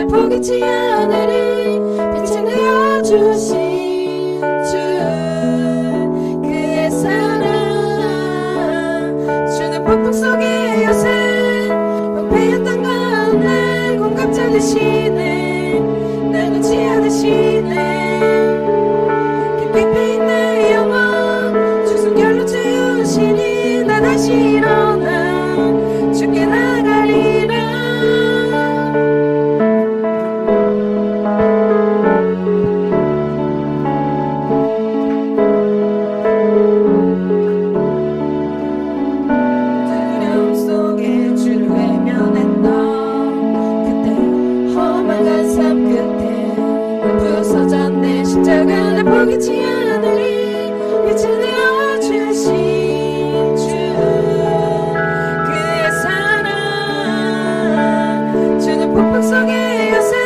포기치 않으리 빛을 내어주신 주 그의 사랑 주는 폭풍 속의 요새 방패였던 가운데 공급자 되시네 날 놓지 않으시네 깊이 패인 내 영혼 주 숨결로 채우시니 나 다시 일어나 주께 나가리라 포기치 않으리 빛을 내어주신 주 그의 사랑 주는 폭풍 속의 요새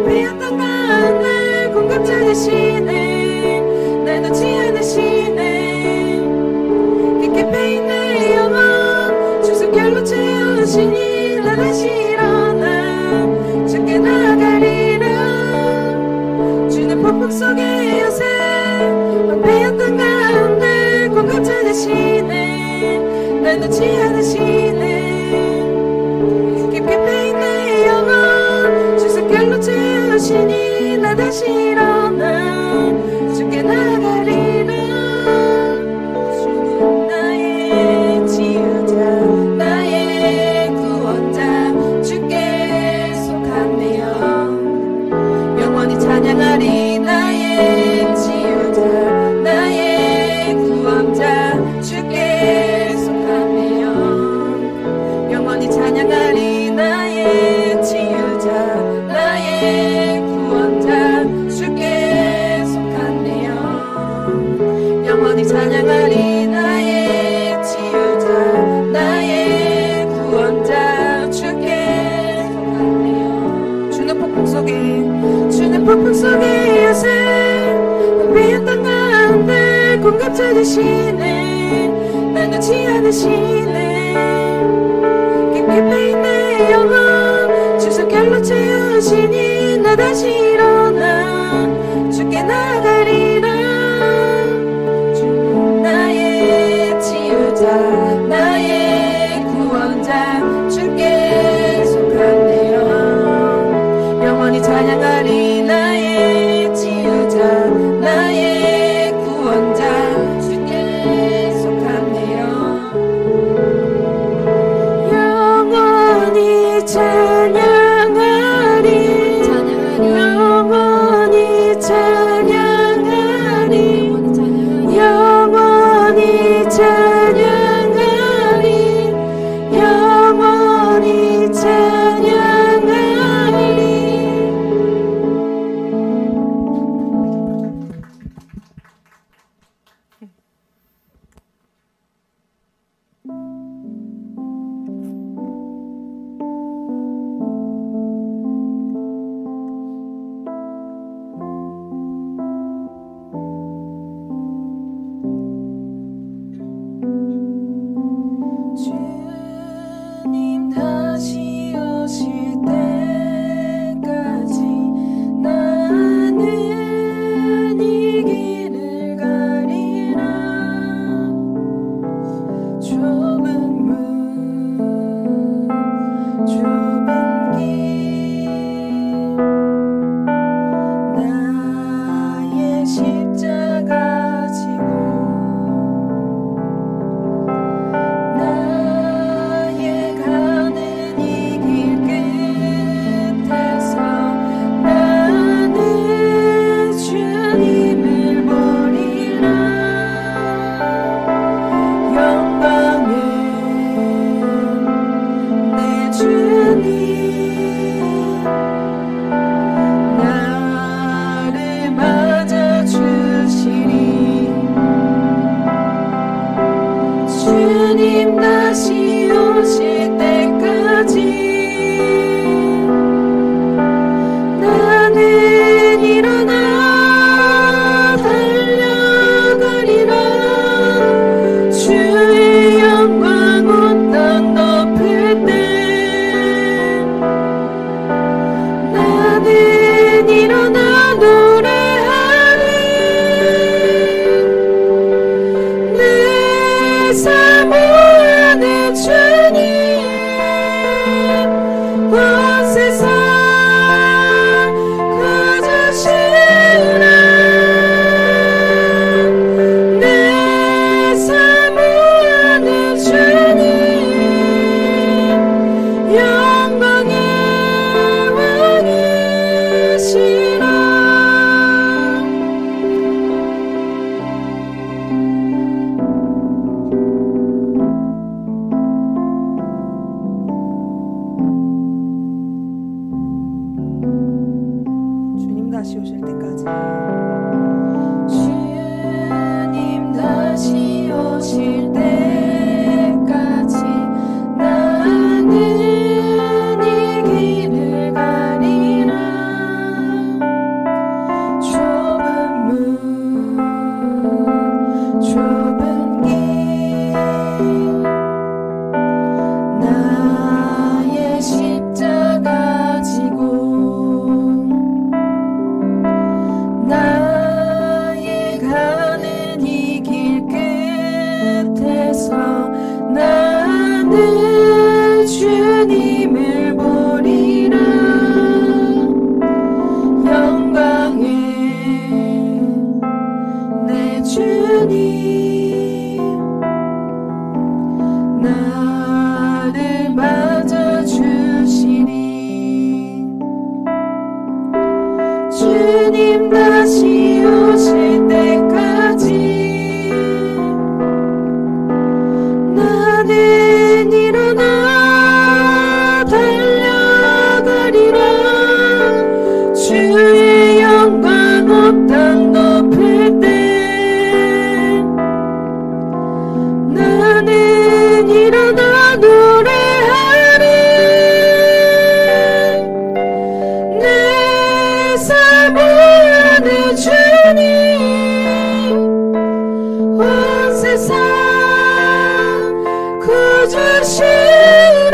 피었던 가운데 공급자 되시네 날 놓지 않으시네 깊게 패인 내 영혼 주 숨결로 채우시니 나 다시 일어나 주께 나가리라 주는 폭풍 속의 요새 방패였던 가운데 공급자 되시네 날 놓지 않으시네 깊게 패인 내 영혼 주 숨결로 채우시니 나 다시 일어나 주께 나가리라 주는 나의 지유자 나의 구원자 주께 속하네요 영원히 찬양하리 나의 지유자 나의 구원자 주께 속하네요 영원히 찬양하리 나의 지유자 나의 구원자 주께 속하네요 폭풍 속의 요새 비었던 가운데 공급 찾으시네 날 놓지 않으시네 깊이 패인 내 영혼 주 손길로 채우시니 나 다시 일어나 주께 나가리라 주는 나의 치유자 나의 구원자 주께 속하네요 영원히 찬양하리 나의 치유자 나의 구원자 주께 속하네요 영원히 찬양하리 영원히 찬양하리 영원히 찬양하리 영원히 찬양하리 주님 다시 오실 때까지 나는 이 길을 가리라 좁은 문 좁은 길 나의 십자가 지고 나의 가는 이 길 끝에서 나는 주님을 보리라 영광은 내 주님 나를 맞아주시리 주님 다시 오실 때까지 나는 일어나 달려가리라 주의 영광 온 땅 덮을 때 나는 일어나 노래하리 내 사모하는 주님 온 세상 거저시라 내 사모하는 주님 영광의 왕이시라 주님 다시 오실 때까지 주님 다시 오실 때까지 나는 이 길을 가리라 좁은 문 좁은 길 나의 십자가 지고 나의 가는 이 길 끝에서 나는 주님을 보리라 영광의 내 주님 나를 맞아주시니 주님 다시 오실 때까지 나는 일어나 달려가리라 주의 영광 온 땅 덮을 때 나는 일어나 노래하리 내 삶을 주시라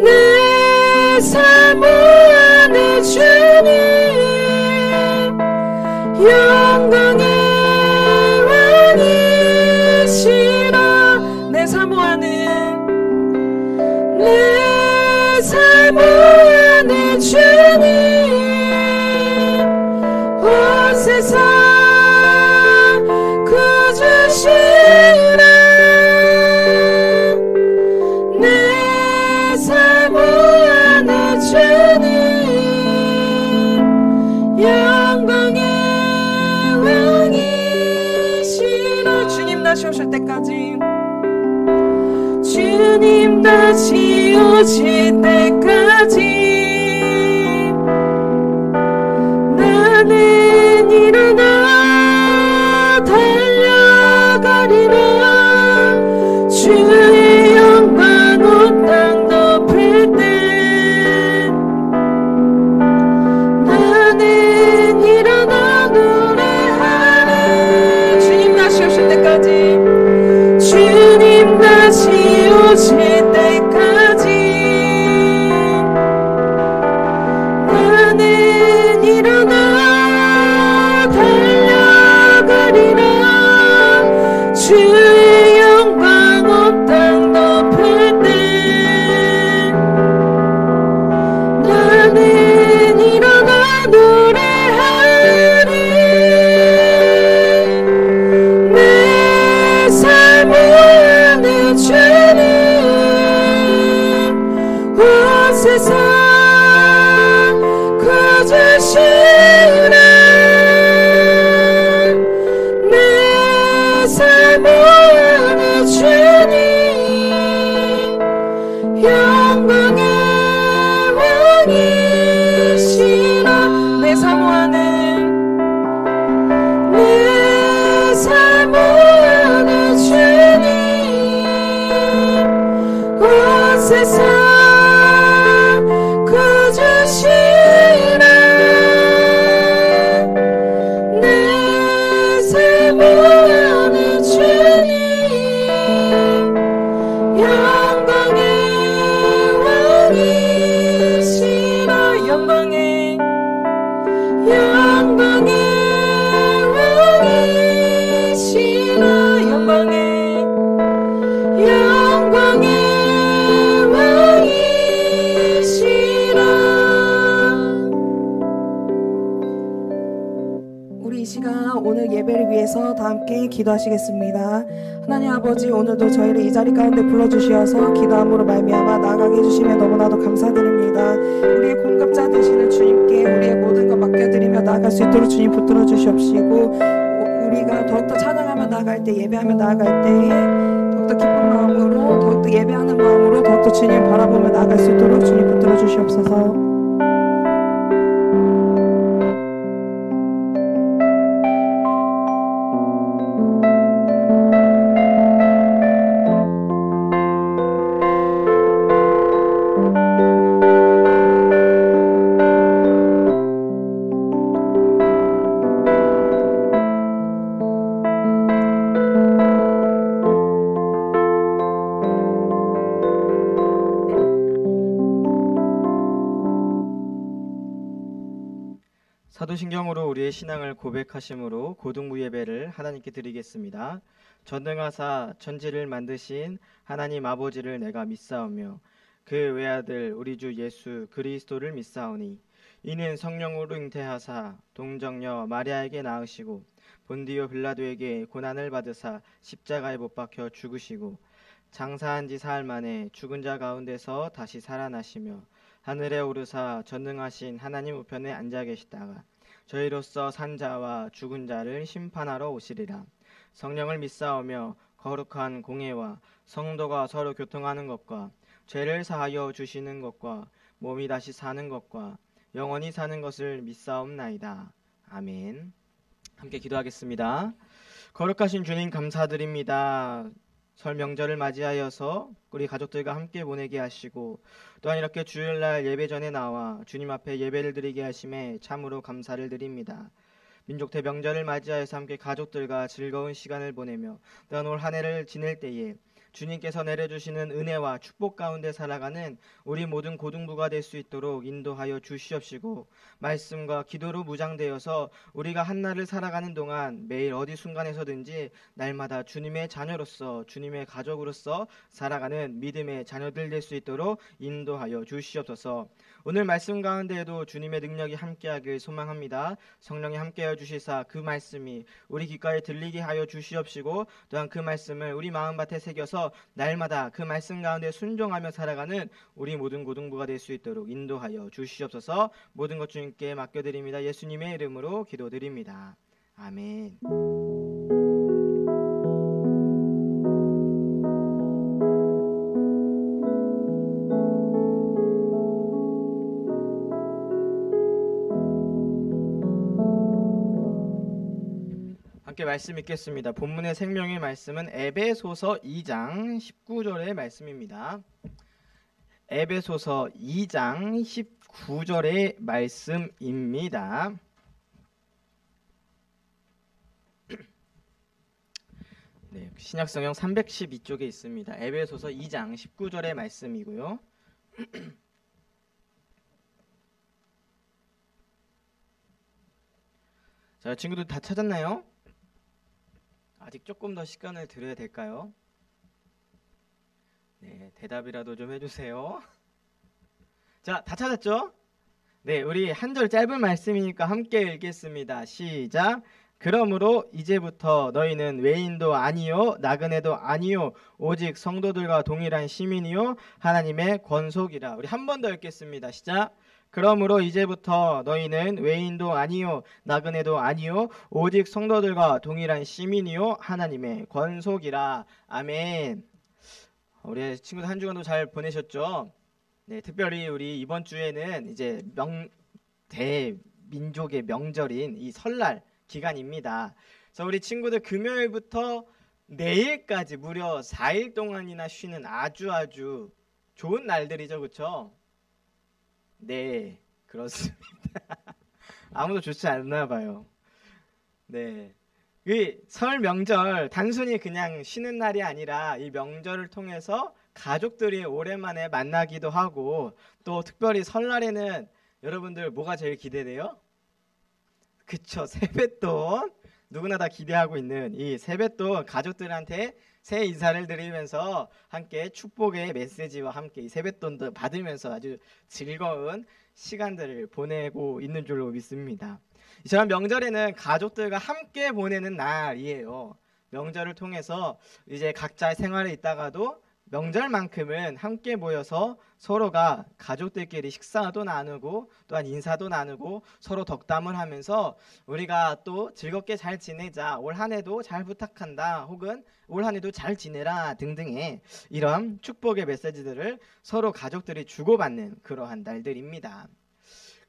내 사모하는 주님 영광의 왕이시라 내 사모하는 주님 온 세상 구주시라 내 사모하는 주님 영광의 왕이시라 주님 다시 오실 때까지 주님 다시 오실 때까지 나는 일어나 달려가리라 주의 영광 온 땅 덮을 때 나는 일어나 노래하리 주님 다시 오실 때까지 주님 다시 오실 때까지 나는 일어나 달려가리라 주의 영광 온 땅 덮을 때 나는 일어나 노래하리 내 삶을 주님 온 세상 구주시라 내 사모하는 주님 영광의 왕이시라 내 사모하는 주님 온 세상 구주시라 내 사모하는 주님 영광의 왕이시라 영광의 왕이시라 영광의 왕이시라 우리 이 시간 오늘 예배를 위해서 다 함께 기도하시겠습니다. 하나님 아버지 오늘도 저희를 이 자리 가운데 불러주시어서 기도함으로 말미암아 나아가게 해주시면 너무나도 감사드립니다. 우리의 공급자 되시는 주님께 우리의 모든 것 맡겨드리며 나아갈 수 있도록 주님 붙들어 주시옵시고 우리가 더욱더 찬양하며 나아갈 때 예배하며 나아갈 때에 더욱더 기쁜 마음으로 더욱더 예배하는 마음으로 더욱더 주님 바라보며 나아갈 수 있도록 주님 붙들어 주시옵소서. 사도신경으로 우리의 신앙을 고백하심으로 고등부 예배를 하나님께 드리겠습니다. 전능하사 천지를 만드신 하나님 아버지를 내가 믿사오며 그 외아들 우리 주 예수 그리스도를 믿사오니 이는 성령으로 잉태하사 동정녀 마리아에게 낳으시고 본디오 빌라도에게 고난을 받으사 십자가에 못 박혀 죽으시고 장사한 지 사흘 만에 죽은 자 가운데서 다시 살아나시며 하늘에 오르사 전능하신 하나님 우편에 앉아 계시다가 저희로서 산 자와 죽은 자를 심판하러 오시리라. 성령을 믿사오며 거룩한 공예와 성도가 서로 교통하는 것과 죄를 사하여 주시는 것과 몸이 다시 사는 것과 영원히 사는 것을 믿사옵나이다. 아멘. 함께 기도하겠습니다. 거룩하신 주님 감사드립니다. 설 명절을 맞이하여서 우리 가족들과 함께 보내게 하시고 또한 이렇게 주일날 예배 전에 나와 주님 앞에 예배를 드리게 하심에 참으로 감사를 드립니다. 민족 대명절을 맞이하여서 함께 가족들과 즐거운 시간을 보내며 또한 올 한 해를 지낼 때에 주님께서 내려주시는 은혜와 축복 가운데 살아가는 우리 모든 고등부가 될 수 있도록 인도하여 주시옵시고, 말씀과 기도로 무장되어서 우리가 한날을 살아가는 동안 매일 어디 순간에서든지 날마다 주님의 자녀로서, 주님의 가족으로서 살아가는 믿음의 자녀들 될 수 있도록 인도하여 주시옵소서. 오늘 말씀 가운데에도 주님의 능력이 함께하길 소망합니다. 성령이 함께하여 주시사 그 말씀이 우리 귓가에 들리게 하여 주시옵시고, 또한 그 말씀을 우리 마음밭에 새겨서 날마다 그 말씀 가운데 순종하며 살아가는 우리 모든 고등부가 될 수 있도록 인도하여 주시옵소서. 모든 것 주님께 맡겨드립니다. 예수님의 이름으로 기도드립니다. 아멘. 함께 말씀 읽겠습니다. 본문의 생명의 말씀은 에베소서 2장 19절의 말씀입니다. 에베소서 2장 19절의 말씀입니다. 네, 신약성경 312쪽에 있습니다. 에베소서 2장 19절의 말씀이고요. 자, 친구들 다 찾았나요? 아직 조금 더 시간을 드려야 될까요? 네, 대답이라도 좀 해주세요. 자, 다 찾았죠? 네, 우리 한 절 짧은 말씀이니까 함께 읽겠습니다. 시작. 그러므로 이제부터 너희는 외인도 아니요 나그네도 아니요 오직 성도들과 동일한 시민이요 하나님의 권속이라. 우리 한 번 더 읽겠습니다. 시작. 그러므로 이제부터 너희는 외인도 아니요 나그네도 아니요 오직 성도들과 동일한 시민이요 하나님의 권속이라. 아멘. 우리 친구들 한 주간도 잘 보내셨죠? 네, 특별히 우리 이번 주에는 이제 대민족의 명절인 이 설날 기간입니다. 그래서 우리 친구들 금요일부터 내일까지 무려 4일 동안이나 쉬는 아주 좋은 날들이죠, 그렇죠? 네, 그렇습니다. 아무도 좋지 않나 봐요. 네, 이 설 명절 단순히 그냥 쉬는 날이 아니라 이 명절을 통해서 가족들이 오랜만에 만나기도 하고, 또 특별히 설날에는 여러분들 뭐가 제일 기대돼요? 그쵸, 세뱃돈. 누구나 다 기대하고 있는 이 세뱃돈, 가족들한테 새해 인사를 드리면서 함께 축복의 메시지와 함께 이 세뱃돈도 받으면서 아주 즐거운 시간들을 보내고 있는 줄로 믿습니다. 이처럼 명절에는 가족들과 함께 보내는 날이에요. 명절을 통해서 이제 각자의 생활에 있다가도 명절만큼은 함께 모여서 서로가 가족들끼리 식사도 나누고 또한 인사도 나누고 서로 덕담을 하면서 우리가 또 즐겁게 잘 지내자, 올 한 해도 잘 부탁한다, 혹은 올 한 해도 잘 지내라 등등의 이런 축복의 메시지들을 서로 가족들이 주고받는 그러한 날들입니다.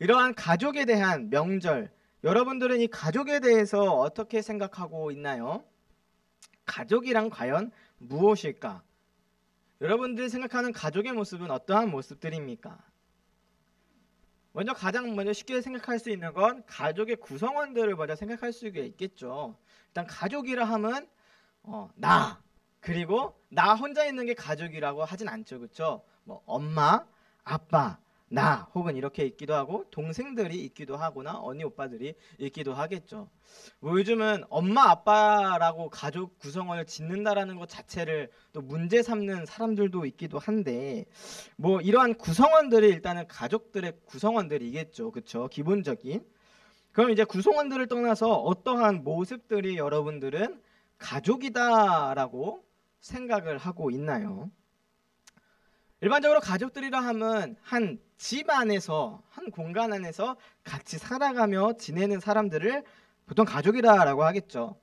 이러한 가족에 대한 명절, 여러분들은 이 가족에 대해서 어떻게 생각하고 있나요? 가족이란 과연 무엇일까? 여러분들이 생각하는 가족의 모습은 어떠한 모습들입니까? 가장 먼저 쉽게 생각할 수 있는 건 가족의 구성원들을 먼저 생각할 수가 있겠죠. 일단 가족이라 하면 나, 그리고 나 혼자 있는 게 가족이라고 하진 않죠, 그렇죠? 엄마, 아빠, 나, 혹은 이렇게 있기도 하고 동생들이 있기도 하거나 언니 오빠들이 있기도 하겠죠. 요즘은 엄마 아빠라고 가족 구성원을 짓는다라는 것 자체를 또 문제 삼는 사람들도 있기도 한데, 이러한 구성원들이 일단은 가족들의 구성원들이겠죠, 그렇죠? 기본적인. 그럼 이제 구성원들을 떠나서 어떠한 모습들이 여러분들은 가족이다라고 생각을 하고 있나요? 일반적으로 가족들이라 하면 한 집 안에서, 한 공간 안에서 같이 살아가며 지내는 사람들을 보통 가족이라고 하겠죠.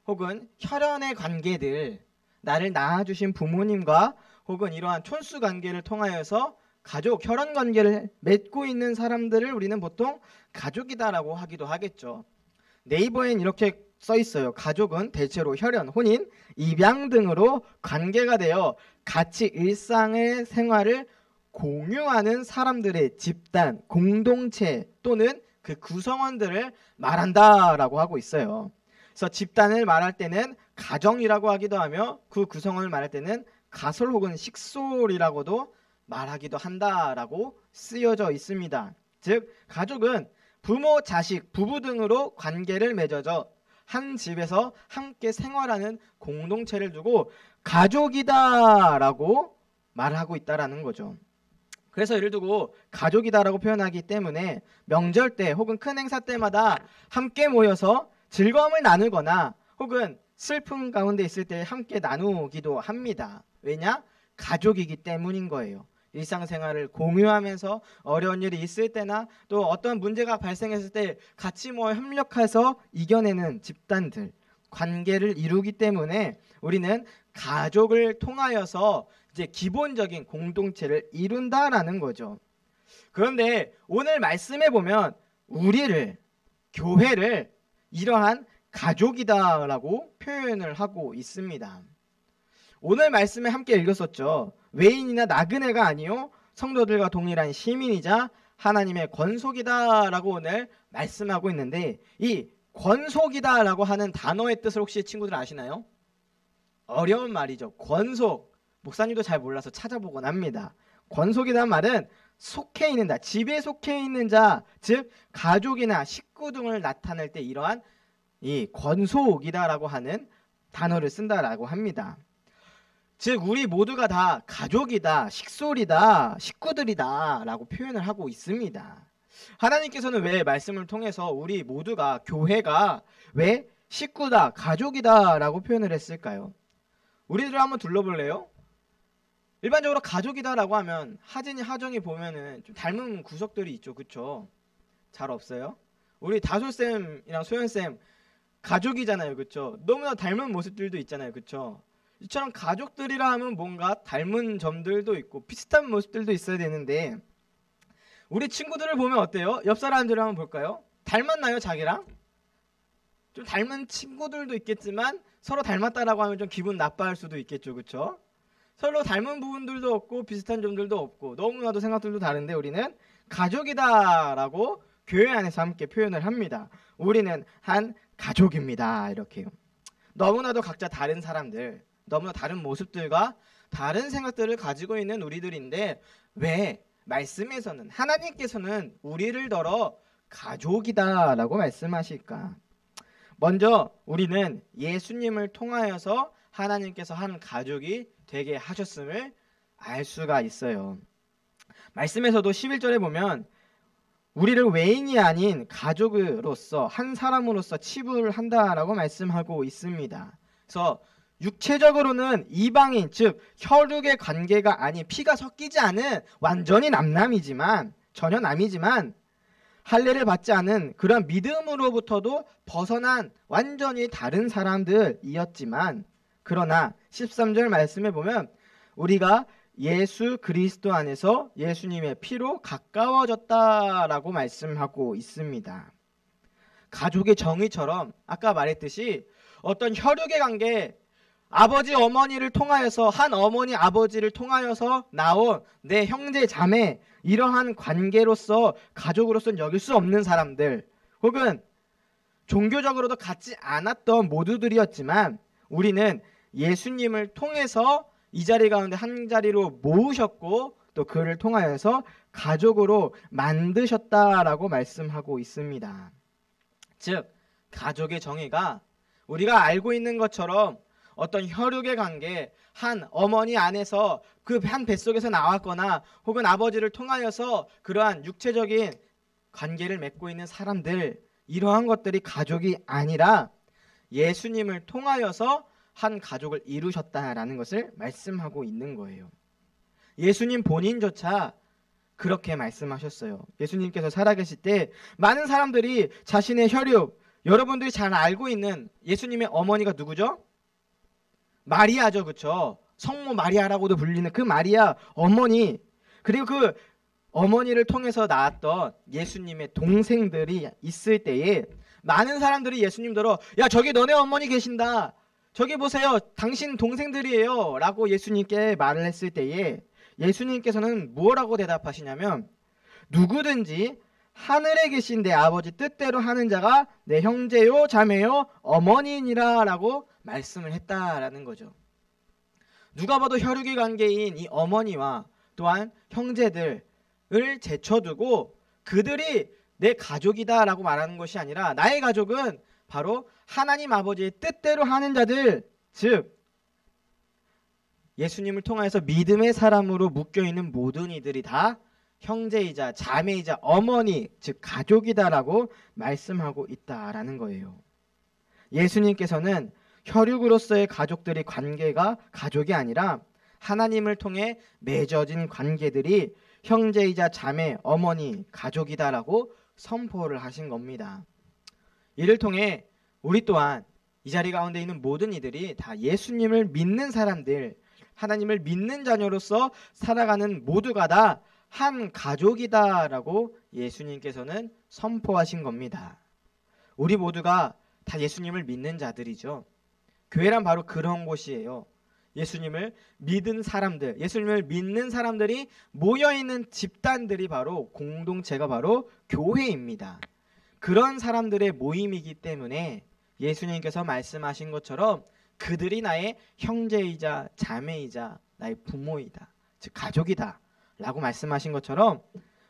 혹은 혈연의 관계들, 나를 낳아주신 부모님과 혹은 이러한 촌수 관계를 통하여서 가족, 혈연 관계를 맺고 있는 사람들을 우리는 보통 가족이다라고 하기도 하겠죠. 네이버엔 이렇게 써 있어요. 가족은 대체로 혈연, 혼인, 입양 등으로 관계가 되어 같이 일상의 생활을 공유하는 사람들의 집단, 공동체 또는 그 구성원들을 말한다라고 하고 있어요. 그래서 집단을 말할 때는 가정이라고 하기도 하며 그 구성원을 말할 때는 가솔 혹은 식솔이라고도 말하기도 한다라고 쓰여져 있습니다. 즉 가족은 부모, 자식, 부부 등으로 관계를 맺어져 한 집에서 함께 생활하는 공동체를 두고 가족이다라고 말하고 있다라는 거죠. 그래서 예를 두고 가족이다라고 표현하기 때문에 명절 때 혹은 큰 행사 때마다 함께 모여서 즐거움을 나누거나 혹은 슬픔 가운데 있을 때 함께 나누기도 합니다. 왜냐? 가족이기 때문인 거예요. 일상생활을 공유하면서 어려운 일이 있을 때나 또 어떤 문제가 발생했을 때 같이 협력해서 이겨내는 집단들, 관계를 이루기 때문에 우리는 가족을 통하여서 이제 기본적인 공동체를 이룬다라는 거죠. 그런데 오늘 말씀에 보면 우리를, 교회를 이러한 가족이다라고 표현을 하고 있습니다. 오늘 말씀에 함께 읽었었죠. 외인이나 나그네가 아니요 성도들과 동일한 시민이자 하나님의 권속이다라고 오늘 말씀하고 있는데, 이 권속이다라고 하는 단어의 뜻을 혹시 친구들 아시나요? 어려운 말이죠. 권속. 목사님도 잘 몰라서 찾아보곤 합니다. 권속이라는 말은 속해 있는 자, 집에 속해 있는 자, 즉 가족이나 식구 등을 나타낼 때 이러한 이 권속이다라고 하는 단어를 쓴다라고 합니다. 즉 우리 모두가 다 가족이다, 식솔이다, 식구들이다 라고 표현을 하고 있습니다. 하나님께서는 왜 말씀을 통해서 우리 모두가, 교회가 왜 식구다, 가족이다 라고 표현을 했을까요? 우리들 한번 둘러볼래요? 일반적으로 가족이다 라고 하면 하진이, 하정이 보면은 좀 닮은 구석들이 있죠. 그쵸? 잘 없어요? 우리 다솔쌤이랑 소연쌤 가족이잖아요. 그쵸? 너무나 닮은 모습들도 있잖아요. 그쵸? 이처럼 가족들이라 하면 뭔가 닮은 점들도 있고 비슷한 모습들도 있어야 되는데, 우리 친구들을 보면 어때요? 옆 사람들을 한번 볼까요? 닮았나요? 자기랑? 좀 닮은 친구들도 있겠지만 서로 닮았다라고 하면 좀 기분 나빠할 수도 있겠죠. 그쵸? 서로 닮은 부분들도 없고 비슷한 점들도 없고 너무나도 생각들도 다른데 우리는 가족이다라고 교회 안에서 함께 표현을 합니다. 우리는 한 가족입니다. 이렇게요. 너무나도 각자 다른 사람들, 너무나 다른 모습들과 다른 생각들을 가지고 있는 우리들인데 왜 말씀에서는, 하나님께서는 우리를 더러 가족이다라고 말씀하실까? 먼저 우리는 예수님을 통하여서 하나님께서 한 가족이 되게 하셨음을 알 수가 있어요. 말씀에서도 11절에 보면 우리를 외인이 아닌 가족으로서, 한 사람으로서 치부를 한다라고 말씀하고 있습니다. 그래서 육체적으로는 이방인, 즉 혈육의 관계가 아닌 피가 섞이지 않은 완전히 남남이지만, 전혀 남이지만 할례를 받지 않은 그런 믿음으로부터도 벗어난 완전히 다른 사람들이었지만, 그러나 13절 말씀에 보면 우리가 예수 그리스도 안에서 예수님의 피로 가까워졌다라고 말씀하고 있습니다. 가족의 정의처럼 아까 말했듯이 어떤 혈육의 관계, 아버지 어머니를 통하여서, 한 어머니 아버지를 통하여서 나온 내 형제 자매, 이러한 관계로서 가족으로서는 여길 수 없는 사람들, 혹은 종교적으로도 같지 않았던 모두들이었지만 우리는 예수님을 통해서 이 자리 가운데 한 자리로 모으셨고 또 그를 통하여서 가족으로 만드셨다라고 말씀하고 있습니다. 즉 가족의 정의가 우리가 알고 있는 것처럼 어떤 혈육의 관계, 한 어머니 안에서 그 한 뱃속에서 나왔거나 혹은 아버지를 통하여서 그러한 육체적인 관계를 맺고 있는 사람들, 이러한 것들이 가족이 아니라 예수님을 통하여서 한 가족을 이루셨다라는 것을 말씀하고 있는 거예요. 예수님 본인조차 그렇게 말씀하셨어요. 예수님께서 살아계실 때 많은 사람들이 자신의 혈육, 여러분들이 잘 알고 있는 예수님의 어머니가 누구죠? 마리아죠. 그렇죠? 성모 마리아라고도 불리는 그 마리아 어머니, 그리고 그 어머니를 통해서 낳았던 예수님의 동생들이 있을 때에 많은 사람들이 예수님더러 야 저기 너네 어머니 계신다, 저기 보세요 당신 동생들이에요 라고 예수님께 말을 했을 때에 예수님께서는 뭐라고 대답하시냐면 누구든지 하늘에 계신 내 아버지 뜻대로 하는 자가 내 형제요 자매요 어머니이니라 라고 말씀을 했다라는 거죠. 누가 봐도 혈육의 관계인 이 어머니와 또한 형제들을 제쳐두고 그들이 내 가족이다 라고 말하는 것이 아니라 나의 가족은 바로 하나님 아버지의 뜻대로 하는 자들, 즉 예수님을 통하여서 믿음의 사람으로 묶여있는 모든 이들이 다 형제이자 자매이자 어머니, 즉 가족이다라고 말씀하고 있다라는 거예요. 예수님께서는 혈육으로서의 가족들의 관계가 가족이 아니라 하나님을 통해 맺어진 관계들이 형제이자 자매, 어머니, 가족이다라고 선포를 하신 겁니다. 이를 통해 우리 또한 이 자리 가운데 있는 모든 이들이 다 예수님을 믿는 사람들, 하나님을 믿는 자녀로서 살아가는 모두가 다 한 가족이다라고 예수님께서는 선포하신 겁니다. 우리 모두가 다 예수님을 믿는 자들이죠. 교회란 바로 그런 곳이에요. 예수님을 믿은 사람들, 예수님을 믿는 사람들이 모여있는 집단들이 바로 공동체가 바로 교회입니다. 그런 사람들의 모임이기 때문에 예수님께서 말씀하신 것처럼 그들이 나의 형제이자 자매이자 나의 부모이다, 즉 가족이다 라고 말씀하신 것처럼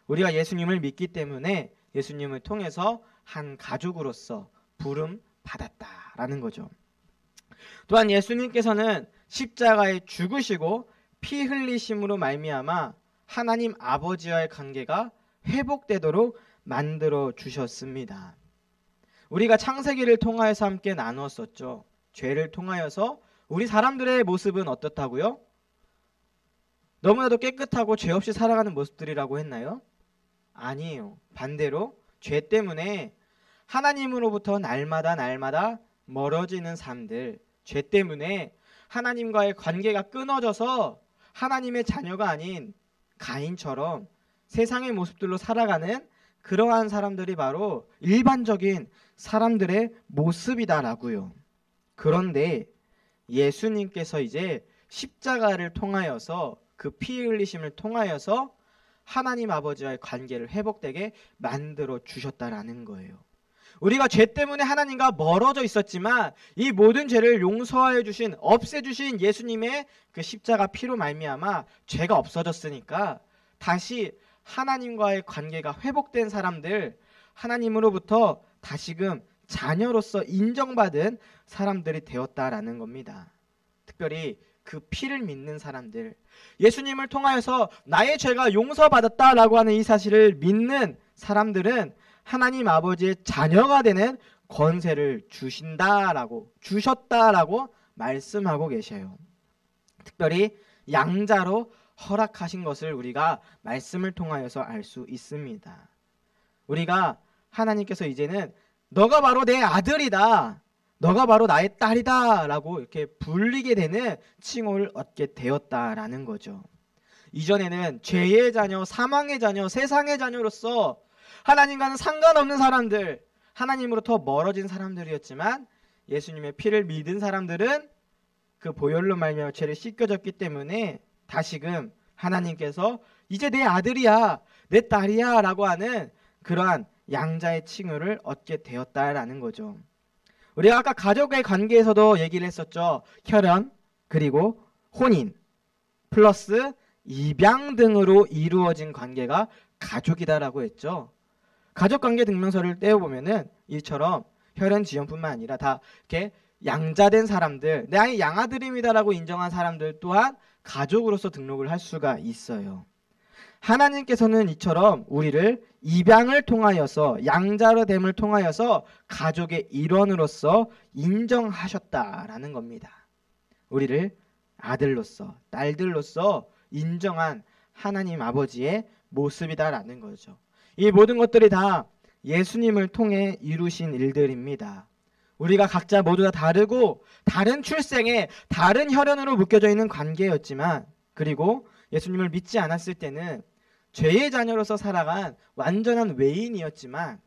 우리가 예수님을 믿기 때문에 예수님을 통해서 한 가족으로서 부름 받았다라는 거죠. 또한 예수님께서는 십자가에 죽으시고 피 흘리심으로 말미암아 하나님 아버지와의 관계가 회복되도록 만들어 주셨습니다. 우리가 창세기를 통하여서 함께 나누었었죠. 죄를 통하여서 우리 사람들의 모습은 어떻다고요? 너무나도 깨끗하고 죄 없이 살아가는 모습들이라고 했나요? 아니에요. 반대로 죄 때문에 하나님으로부터 날마다 멀어지는 삶들, 죄 때문에 하나님과의 관계가 끊어져서 하나님의 자녀가 아닌 가인처럼 세상의 모습들로 살아가는 그러한 사람들이 바로 일반적인 사람들의 모습이다라고요. 그런데 예수님께서 이제 십자가를 통하여서 그 피 흘리심을 통하여서 하나님 아버지와의 관계를 회복되게 만들어 주셨다라는 거예요. 우리가 죄 때문에 하나님과 멀어져 있었지만 이 모든 죄를 용서하여 주신, 없애주신 예수님의 그 십자가 피로 말미암아 죄가 없어졌으니까 다시 하나님과의 관계가 회복된 사람들, 하나님으로부터 다시금 자녀로서 인정받은 사람들이 되었다라는 겁니다. 특별히 그 피를 믿는 사람들, 예수님을 통하여서 나의 죄가 용서받았다라고 하는 이 사실을 믿는 사람들은 하나님 아버지의 자녀가 되는 권세를 주셨다라고 말씀하고 계셔요. 특별히 양자로 허락하신 것을 우리가 말씀을 통하여서 알 수 있습니다. 우리가 하나님께서 이제는 너가 바로 내 아들이다, 너가 바로 나의 딸이다 라고 이렇게 불리게 되는 칭호를 얻게 되었다라는 거죠. 이전에는 죄의 자녀, 사망의 자녀, 세상의 자녀로서 하나님과는 상관없는 사람들, 하나님으로부터 멀어진 사람들이었지만 예수님의 피를 믿은 사람들은 그 보혈로 말미암아 죄를 씻겨졌기 때문에 다시금 하나님께서 이제 내 아들이야, 내 딸이야 라고 하는 그러한 양자의 칭호를 얻게 되었다라는 거죠. 우리가 아까 가족의 관계에서도 얘기를 했었죠. 혈연, 그리고 혼인, 플러스 입양 등으로 이루어진 관계가 가족이다라고 했죠. 가족관계 증명서를 떼어보면은 이처럼 혈연 지연뿐만 아니라 다 이렇게 양자된 사람들, 내 아이 양아들입니다라고 인정한 사람들 또한 가족으로서 등록을 할 수가 있어요. 하나님께서는 이처럼 우리를 입양을 통하여서, 양자로 됨을 통하여서 가족의 일원으로서 인정하셨다라는 겁니다. 우리를 아들로서, 딸들로서 인정한 하나님 아버지의 모습이다라는 거죠. 이 모든 것들이 다 예수님을 통해 이루신 일들입니다. 우리가 각자 모두 다 다르고 다른 출생에 다른 혈연으로 묶여져 있는 관계였지만, 그리고 예수님을 믿지 않았을 때는 죄의 자녀로서 살아간 완전한 외인이었지만,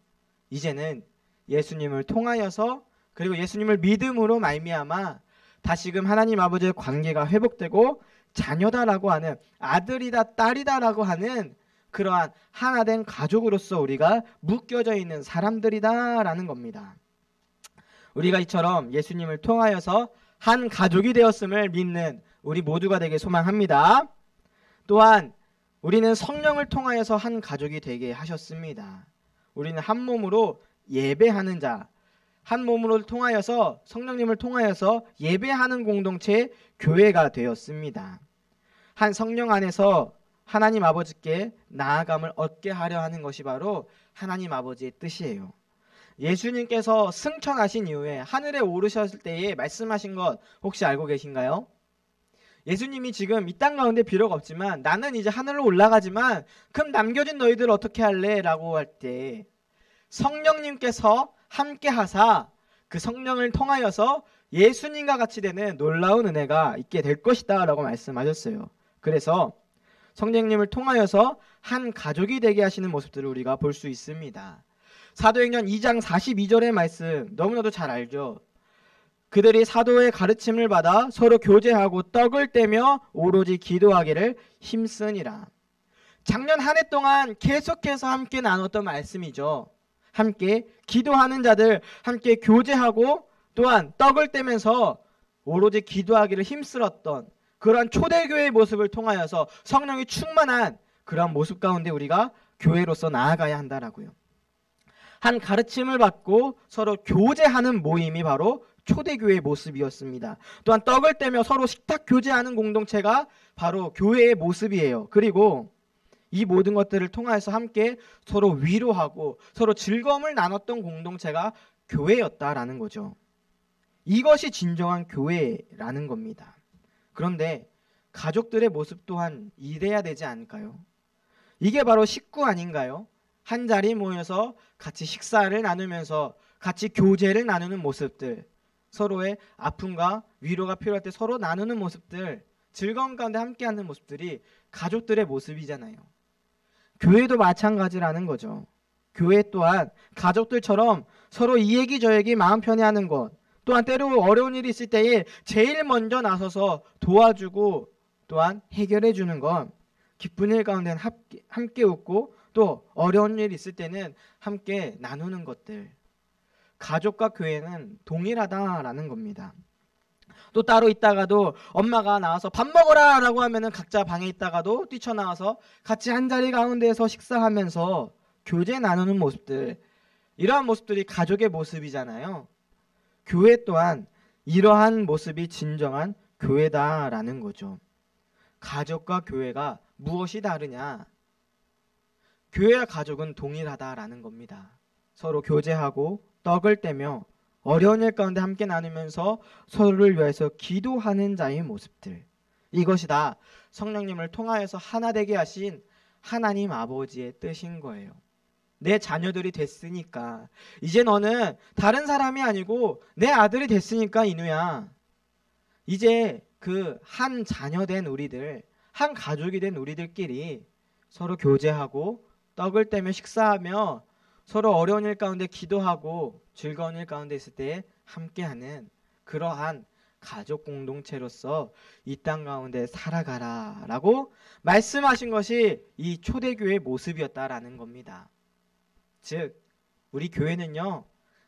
이제는 예수님을 통하여서, 그리고 예수님을 믿음으로 말미암아 다시금 하나님 아버지의 관계가 회복되고 자녀다라고 하는, 아들이다 딸이다라고 하는 그러한 하나된 가족으로서 우리가 묶여져 있는 사람들이다라는 겁니다. 우리가 이처럼 예수님을 통하여서 한 가족이 되었음을 믿는 우리 모두가 되길 소망합니다. 또한 우리는 성령을 통하여서 한 가족이 되게 하셨습니다. 우리는 한 몸으로 예배하는 자, 한 몸으로 통하여서 성령님을 통하여서 예배하는 공동체 교회가 되었습니다. 한 성령 안에서 하나님 아버지께 나아감을 얻게 하려 하는 것이 바로 하나님 아버지의 뜻이에요. 예수님께서 승천하신 이후에 하늘에 오르셨을 때에 말씀하신 것 혹시 알고 계신가요? 예수님이 지금 이 땅 가운데 비록 없지만 나는 이제 하늘로 올라가지만 그럼 남겨진 너희들 어떻게 할래? 라고 할 때 성령님께서 함께 하사 그 성령을 통하여서 예수님과 같이 되는 놀라운 은혜가 있게 될 것이다 라고 말씀하셨어요. 그래서 성령님을 통하여서 한 가족이 되게 하시는 모습들을 우리가 볼 수 있습니다. 사도행전 2장 42절의 말씀 너무나도 잘 알죠. 그들이 사도의 가르침을 받아 서로 교제하고 떡을 떼며 오로지 기도하기를 힘쓰니라. 작년 한 해 동안 계속해서 함께 나눴던 말씀이죠. 함께 기도하는 자들, 함께 교제하고 또한 떡을 떼면서 오로지 기도하기를 힘쓸었던 그러한 초대교회의 모습을 통하여서 성령이 충만한 그러한 모습 가운데 우리가 교회로서 나아가야 한다라고요. 한 가르침을 받고 서로 교제하는 모임이 바로 초대교회의 모습이었습니다. 또한 떡을 떼며 서로 식탁 교제하는 공동체가 바로 교회의 모습이에요. 그리고 이 모든 것들을 통해서 함께 서로 위로하고 서로 즐거움을 나눴던 공동체가 교회였다라는 거죠. 이것이 진정한 교회라는 겁니다. 그런데 가족들의 모습 또한 이래야 되지 않을까요? 이게 바로 식구 아닌가요? 한 자리 모여서 같이 식사를 나누면서 같이 교제를 나누는 모습들, 서로의 아픔과 위로가 필요할 때 서로 나누는 모습들, 즐거움 가운데 함께하는 모습들이 가족들의 모습이잖아요. 교회도 마찬가지라는 거죠. 교회 또한 가족들처럼 서로 이 얘기 저 얘기 마음 편해하는 것, 또한 때로 어려운 일이 있을 때에 제일 먼저 나서서 도와주고 또한 해결해 주는 것, 기쁜 일 가운데는 함께 웃고 또 어려운 일 있을 때는 함께 나누는 것들, 가족과 교회는 동일하다라는 겁니다. 또 따로 있다가도 엄마가 나와서 밥 먹어라 라고 하면은 각자 방에 있다가도 뛰쳐나와서 같이 한자리 가운데에서 식사하면서 교제 나누는 모습들, 이러한 모습들이 가족의 모습이잖아요. 교회 또한 이러한 모습이 진정한 교회다라는 거죠. 가족과 교회가 무엇이 다르냐? 교회와 가족은 동일하다라는 겁니다. 서로 교제하고 떡을 떼며 어려운 일 가운데 함께 나누면서 서로를 위해서 기도하는 자의 모습들, 이것이 다 성령님을 통하여서 하나 되게 하신 하나님 아버지의 뜻인 거예요. 내 자녀들이 됐으니까 이제 너는 다른 사람이 아니고 내 아들이 됐으니까 이누야, 이제 그 한 자녀 된 우리들, 한 가족이 된 우리들끼리 서로 교제하고 떡을 떼며 식사하며 서로 어려운 일 가운데 기도하고 즐거운 일 가운데 있을 때 함께하는 그러한 가족 공동체로서 이 땅 가운데 살아가라 라고 말씀하신 것이 이 초대교회의 모습이었다라는 겁니다. 즉 우리 교회는요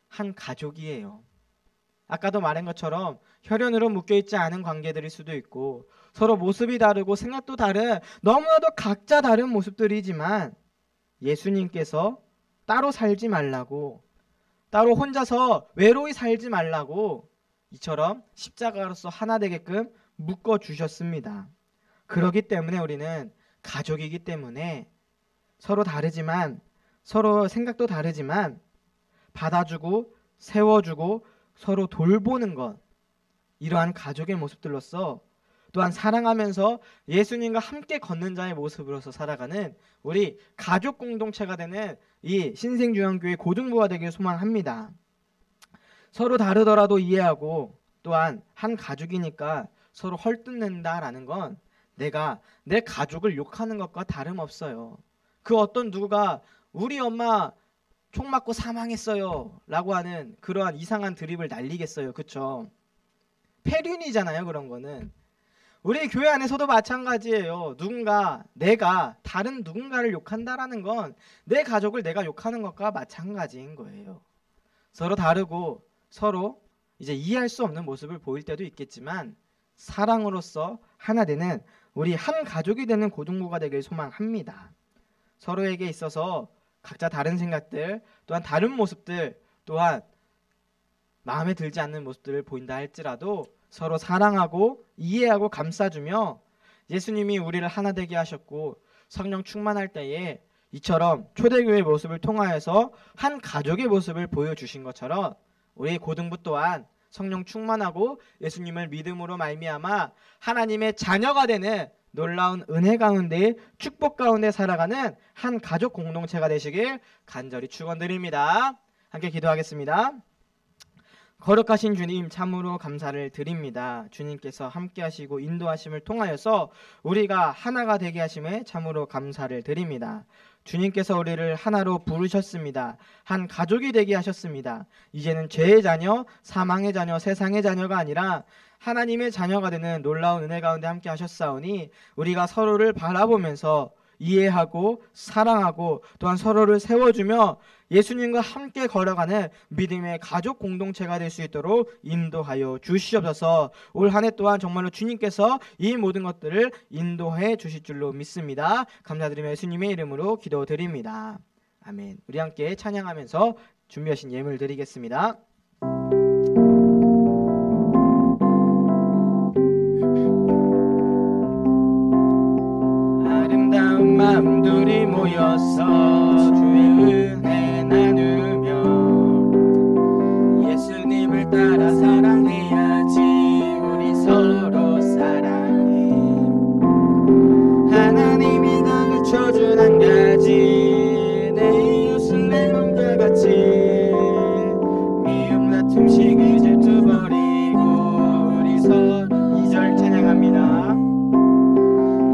한 가족이에요. 아까도 말한 것처럼 혈연으로 묶여있지 않은 관계들일 수도 있고 서로 모습이 다르고 생각도 다른 너무나도 각자 다른 모습들이지만 예수님께서 따로 살지 말라고, 따로 혼자서 외로이 살지 말라고 이처럼 십자가로서 하나 되게끔 묶어주셨습니다. 그렇기 때문에 우리는 가족이기 때문에 서로 다르지만, 서로 생각도 다르지만 받아주고 세워주고 서로 돌보는 것, 이러한 가족의 모습들로서 또한 사랑하면서 예수님과 함께 걷는 자의 모습으로서 살아가는 우리 가족 공동체가 되는 이 신생중앙교회 고등부가 되길 소망합니다. 서로 다르더라도 이해하고 또한 한 가족이니까 서로 헐뜯는다라는 건 내가 내 가족을 욕하는 것과 다름없어요. 그 어떤 누구가 우리 엄마 총 맞고 사망했어요 라고 하는 그러한 이상한 드립을 날리겠어요. 그쵸? 폐륜이잖아요. 그런 거는 우리 교회 안에서도 마찬가지예요. 내가 다른 누군가를 욕한다라는 건 내 가족을 내가 욕하는 것과 마찬가지인 거예요. 서로 다르고 서로 이제 이해할 수 없는 모습을 보일 때도 있겠지만 사랑으로서 하나 되는 우리 한 가족이 되는 고등부가 되길 소망합니다. 서로에게 있어서 각자 다른 생각들, 또한 다른 모습들, 또한 마음에 들지 않는 모습들을 보인다 할지라도 서로 사랑하고 이해하고 감싸주며 예수님이 우리를 하나 되게 하셨고 성령 충만할 때에 이처럼 초대교회의 모습을 통하여서 한 가족의 모습을 보여주신 것처럼 우리 고등부 또한 성령 충만하고 예수님을 믿음으로 말미암아 하나님의 자녀가 되는 놀라운 은혜 가운데 축복 가운데 살아가는 한 가족 공동체가 되시길 간절히 축원드립니다. 함께 기도하겠습니다. 거룩하신 주님 참으로 감사를 드립니다. 주님께서 함께 하시고 인도하심을 통하여서 우리가 하나가 되게 하심에 참으로 감사를 드립니다. 주님께서 우리를 하나로 부르셨습니다. 한 가족이 되게 하셨습니다. 이제는 죄의 자녀, 사망의 자녀, 세상의 자녀가 아니라 하나님의 자녀가 되는 놀라운 은혜 가운데 함께 하셨사오니 우리가 서로를 바라보면서 이해하고 사랑하고 또한 서로를 세워주며 예수님과 함께 걸어가는 믿음의 가족 공동체가 될 수 있도록 인도하여 주시옵소서. 올 한 해 또한 정말로 주님께서 이 모든 것들을 인도해 주실 줄로 믿습니다. 감사드리며 예수님의 이름으로 기도드립니다. 아멘. 우리 함께 찬양하면서 준비하신 예물 드리겠습니다. 아름다운 마음들이 모여서 주의 은혜 나누며 예수님을 따라 사랑해야지. 우리 서로 사랑해. 하나님이 가르쳐준 한 가지 내 이웃을 내 몸과 같이 미움 다툼 시기 질투 버리고 우리 서로 2절 찬양합니다.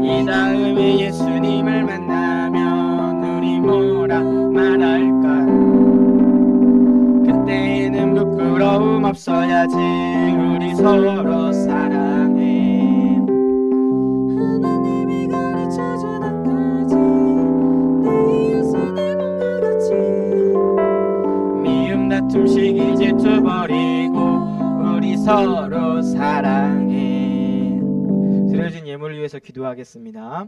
이 다음에 예수님을 만나면 우리 뭐라 말할까? 그때는 부끄러움 없어야지. 우리 서로 사랑해. 하나님이 가르쳐준 한 가지 내 이웃을 내 몸과 같이 미움 다툼 시기 질투 버리고 우리 서로 사랑해. 드려진 예물을 위해서 기도하겠습니다.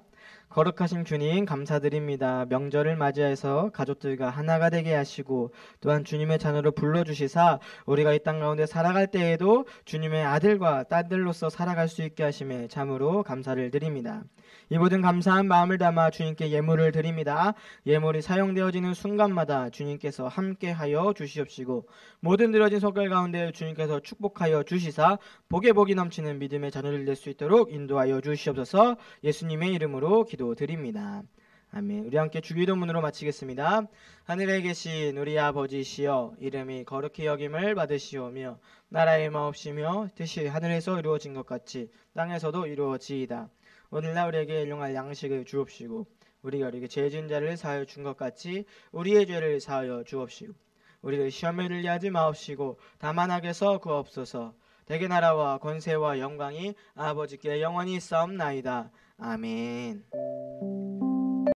거룩하신 주님 감사드립니다. 명절을 맞이해서 가족들과 하나가 되게 하시고 또한 주님의 자녀로 불러주시사 우리가 이 땅 가운데 살아갈 때에도 주님의 아들과 딸들로서 살아갈 수 있게 하심에 참으로 감사를 드립니다. 이 모든 감사한 마음을 담아 주님께 예물을 드립니다. 예물이 사용되어지는 순간마다 주님께서 함께하여 주시옵시고 모든 드려진 소결 가운데 주님께서 축복하여 주시사 복에 복이 넘치는 믿음의 자녀를 될 수 있도록 인도하여 주시옵소서. 예수님의 이름으로 기도드립니다. 아멘. 우리 함께 주기도문으로 마치겠습니다. 하늘에 계신 우리 아버지시여 이름이 거룩히 여김을 받으시오며 나라의 마옵시며 뜻이 하늘에서 이루어진 것 같이 땅에서도 이루어지이다. 오늘날 우리에게 일용할 양식을 주옵시고 우리가 우리에게 죄 지은 자를 사하여 준 것 같이 우리의 죄를 사하여 주옵시고 우리를 시험에 들게 하지 마옵시고 다만 악에서 구하옵소서. 대개 나라와 권세와 영광이 아버지께 영원히 있사옵나이다. 아멘.